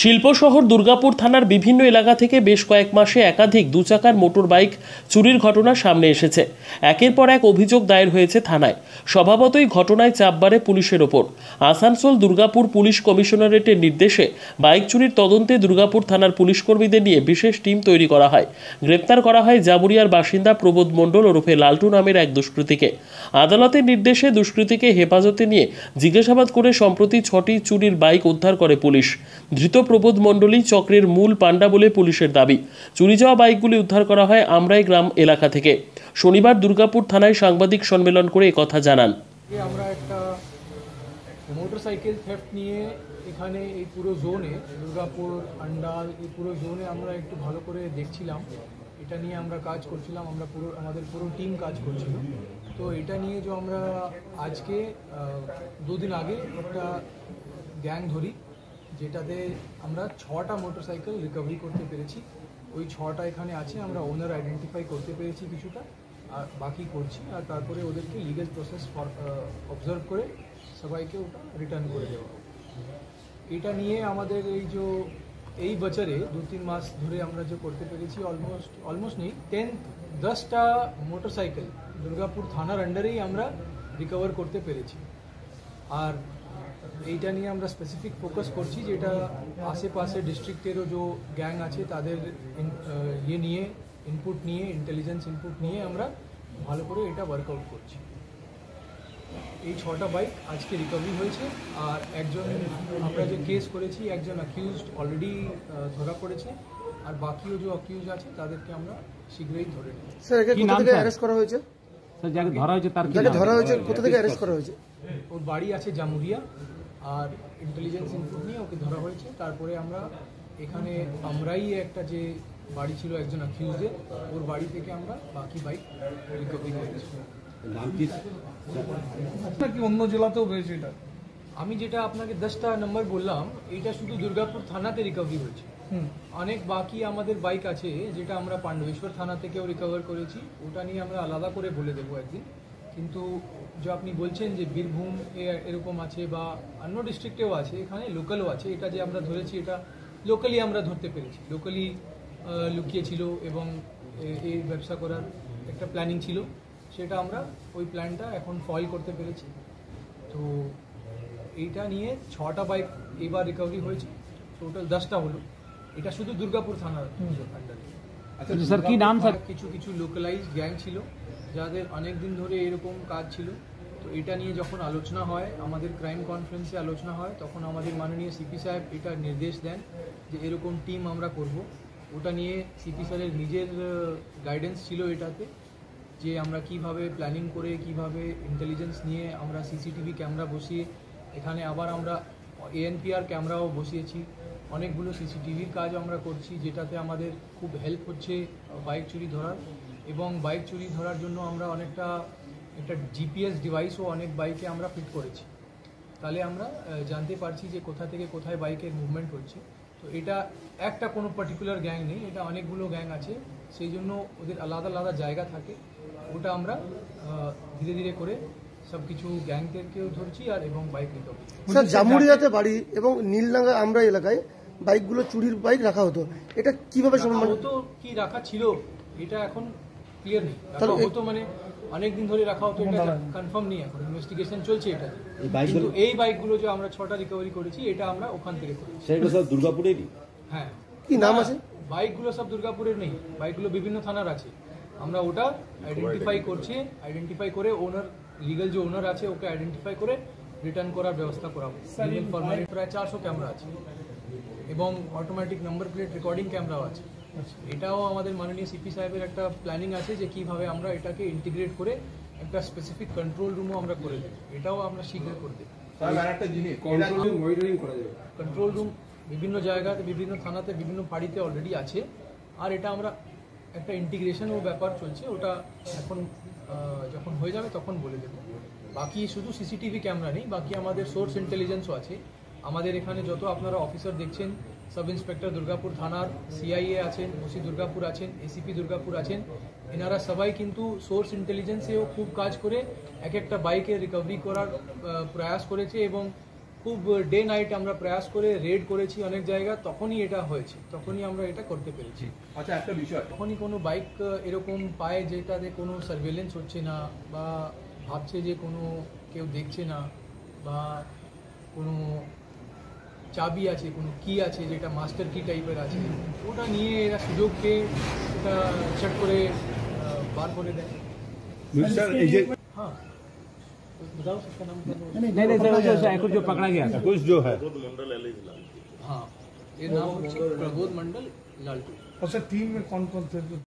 শিল্প শহর দুর্গাপুর থানার বিভিন্ন এলাকা থেকে বেশ কয়েক মাসে একাধিক দুচাকার মোটর বাইক চুরির ঘটনা সামনে এসেছে। একের পর এক অভিযোগ দায়ের হয়েছে থানায়। স্বভাবতই ঘটনায় চাপ বাড়ে পুলিশের ওপর। আসানসোল দুর্গাপুর পুলিশ কমিশনারেটের নির্দেশে বাইক চুরির তদন্তে দুর্গাপুর থানার পুলিশ কর্মীদের নিয়ে বিশেষ টিম তৈরি করা হয়। গ্রেপ্তার করা হয় জামুরিয়ার বাসিন্দা প্রবোধ মণ্ডল ওরফে লালটু নামের এক দুষ্কৃতীকে। আদালতের নির্দেশে দুষ্কৃতীকে হেফাজতে নিয়ে জিজ্ঞাসাবাদ করে সম্প্রতি 6টি চুরির বাইক উদ্ধার করে পুলিশ। ধৃত প্রবোধ মণ্ডলী চক্রের মূল পান্ডা বলে পুলিশের দাবি। চুরি যাওয়া বাইকগুলি উদ্ধার করা হয় আমরাই গ্রাম এলাকা থেকে। শনিবার দুর্গাপুর থানায় সাংবাদিক সম্মেলন করে একথা জানান। আমরা একটা মোটরসাইকেল থেফট নিয়ে এখানে এই পুরো জোনে দুর্গাপুর আন্ডাল এই পুরো জোনে আমরা একটু ভালো করে দেখছিলাম। এটা নিয়ে আমরা কাজ করছিলাম, আমাদের পুরো টিম কাজ করছিল। তো এটা নিয়ে যে আমরা আজকে 2 দিন আগে একটা গ্যাং ধরি, যেটাতে আমরা 6টা মোটরসাইকেল রিকভারি করতে পেরেছি। ওই 6টা এখানে আছে, আমরা ওনার আইডেন্টিফাই করতে পেরেছি কিছুটা, আর বাকি করছি। আর তারপরে ওদেরকে লিগ্যাল প্রসেস অবজার্ভ করে সবাইকে ওটা রিটার্ন করে দেওয়া। এটা নিয়ে আমাদের এই বছরে 2-3 মাস ধরে আমরা যে করতে পেরেছি অলমোস্ট নেই 10টা মোটরসাইকেল দুর্গাপুর থানার আন্ডারেই আমরা রিকভার করতে পেরেছি। আর এইটা নিয়ে আমরা স্পেসিফিক ফোকাস করছি, যেটা আশেপাশে ডিস্ট্রিক্টেরও যে গ্যাং আছে তাদের ইনপুট নিয়ে ইন্টেলিজেন্স ইনপুট নিয়ে আমরা ভালো করে এটা ওয়ার্কআউট করছি। এই 6টা বাইক আজকে রিকভারি হয়েছে। আর একজন আমরা যে কেস করেছি, একজন অ্যাকিউজড অলরেডি ধরা পড়েছে, আর বাকিও যে অ্যাকিউজ আছে তাদেরকে আমরা শীঘ্রই ধরে নেব। স্যার, একে কোথা থেকে অ্যারেস্ট করা হয়েছে? স্যার, যাকে ধরা হয়েছে তার যাকে ধরা হয়েছে কোথা থেকে অ্যারেস্ট করা হয়েছে? ওর বাড়ি আছে জামুরিয়া, আর ইন্টেলিজেন্স ইনপুট নিয়ে ওকে ধরা হয়েছে। তারপরে আমরা এখানে আমরাই একটা যে বাড়ি ছিল একজন অ্যাকিউজের, ওর বাড়ি থেকে আমরা বাকি বাইক রিকভারি করেছি। নাকি অন্য জেলাতেও হয়েছে এটা? আমি যেটা আপনাকে 10টা নাম্বার বললাম, এইটা শুধু দুর্গাপুর থানাতে রিকভারি হয়েছে। অনেক বাকি আমাদের বাইক আছে যেটা আমরা পাণ্ডবেশ্বর থানা থেকেও রিকভার করেছি। ওটা নিয়ে আমরা আলাদা করে বলে দেবো একদিন। কিন্তু যে আপনি বলছেন যে বীরভূম এরকম আছে বা অন্য ডিস্ট্রিক্টেও আছে, এখানে লোকালও আছে। এটা যে আমরা ধরেছি এটা লোকালি আমরা ধরতে পেরেছি, লোকালি লুকিয়েছিল এবং এই ব্যবসা করার একটা প্ল্যানিং ছিল, সেটা আমরা ওই প্ল্যানটা এখন ফয়েল করতে পেরেছি। তো এইটা নিয়ে 6টা বাইক এবার রিকভারি হয়েছে, টোটাল 10টা হলো। এটা শুধু দুর্গাপুর থানার আন্ডারে। আচ্ছা স্যার, কি নাম স্যার? কিছু লোকালাইজ গ্যাং ছিল যাদের অনেক দিন ধরে এরকম কাজ ছিল। তো এটা নিয়ে যখন আলোচনা হয়, আমাদের ক্রাইম কনফারেন্সে আলোচনা হয়, তখন আমাদের মাননীয় সিপি সাহেব এটা নির্দেশ দেন যে এরকম টিম আমরা করব। ওটা নিয়ে সিপি স্যারের নিজের গাইডেন্স ছিল এটাতে, যে আমরা কিভাবে প্ল্যানিং করে কিভাবে ইন্টেলিজেন্স নিয়ে আমরা সিসিটিভি ক্যামেরা বসিয়ে এখানে আবার আমরা ANPR ক্যামেরাও বসিয়েছি। অনেকগুলো সিসিটিভির কাজ আমরা করছি, যেটাতে আমাদের খুব হেল্প হচ্ছে বাইক চুরি ধরার। এবং বাইক চুরি ধরার জন্য আমরা একটা GPS ডিভাইসও অনেক বাইকে আমরা ফিট করেছি। তাহলে আমরা জানতে পারছি যে কোথা থেকে কোথায় বাইকের মুভমেন্ট হচ্ছে। তো এটা একটা কোনো পার্টিকুলার গ্যাং নেই, এটা অনেকগুলো গ্যাং আছে, সেই জন্য ওদের আলাদা আলাদা জায়গা থাকে। ওটা আমরা ধীরে ধীরে করে সব কিছু গ্যাংদেরকেও ধরছি আর এবং বাইক রিকভারি। স্যার, জামুরিয়াতে বাড়ি এবং নীলডাঙ্গা আমরা এলাকায় বাইকগুলো চুরির বাইক রাখা হতো, এটা কিভাবে সম্ভব? হতো কি রাখা ছিল এটা এখন ক্লিয়ার নেই। হতো মানে অনেকদিন ধরে রাখা হতো, এটা কনফার্ম নেই, এখন ইনভেস্টিগেশন চলছে এটা। কিন্তু এই বাইকগুলো যে আমরা 6টা রিকভারি করেছি, এটা আমরা ওখান থেকে করেছি। সেটা সব দুর্গাপুরেরই? হ্যাঁ। কি নাম আছে? বাইকগুলো সব দুর্গাপুরের নেই, বাইকগুলো বিভিন্ন থানার আছে। আমরা ওটা আইডেন্টিফাই করছি, আইডেন্টিফাই করে ওনার লিগ্যাল যে ওনার আছে ওকে আইডেন্টিফাই করে রিটার্ন করার ব্যবস্থা করাবো। প্রায় 400 ক্যামেরা আছে এবং অটোমেটিক নাম্বার প্লেট রেকর্ডিং ক্যামেরাও আছে। এটাও আমাদের মাননীয় সিপি সাহেবের একটা প্ল্যানিং আছে যে কিভাবে আমরা এটাকে ইন্টিগ্রেট করে একটা স্পেসিফিক কন্ট্রোল রুমও আমরা করে দেবো। এটাও আমরা শীঘ্র করে দেবো। কন্ট্রোল রুম বিভিন্ন জায়গাতে, বিভিন্ন থানাতে, বিভিন্ন ফাঁড়িতে অলরেডি আছে। আর এটা আমরা একটা ইন্টিগ্রেশনও ব্যাপার চলছে, ওটা এখন যখন হয়ে যাবে তখন বলে দেবো। বাকি শুধু সিসিটিভি ক্যামেরা নেই, বাকি আমাদের সোর্স ইন্টেলিজেন্সও আছে। আমাদের এখানে যত আপনারা অফিসার দেখছেন, সাব ইন্সপেক্টর দুর্গাপুর থানার, CIA আছেন, OC দুর্গাপুর আছেন, ACP দুর্গাপুর আছেন, এনারা সবাই কিন্তু সোর্স ইন্টেলিজেন্সেও খুব কাজ করে এক একটা বাইকে রিকভারি করার প্রয়াস করেছে এবং খুব ডে নাইট আমরা প্রয়াস করে রেড করেছি অনেক জায়গা, তখনই এটা হয়েছে, তখনই আমরা এটা করতে পেরেছি। আচ্ছা একটা বিষয়, তখনই কোনো বাইক এরকম পায় যেটাতে কোনো সার্ভেলেন্স হচ্ছে না, বা ভাবছে যে কোনো কেউ দেখছে না, বা কোনো চাবি আছে, কোনো কি আছে যেটা মাস্টার কি টাইপের আছে, ওটা নিয়ে এরা সুযোগ পেয়ে ওটা চট করে বার করে দেয়। স্যার এই যে हाँ बताओ सबका नाम क्या है? नहीं नहीं सर वो जो सैकड़ जो पकड़ा गया था कुछ जो है हाँ ये नाम है प्रबोध मंडल लालटू। और सर टीम में कौन कौन थे?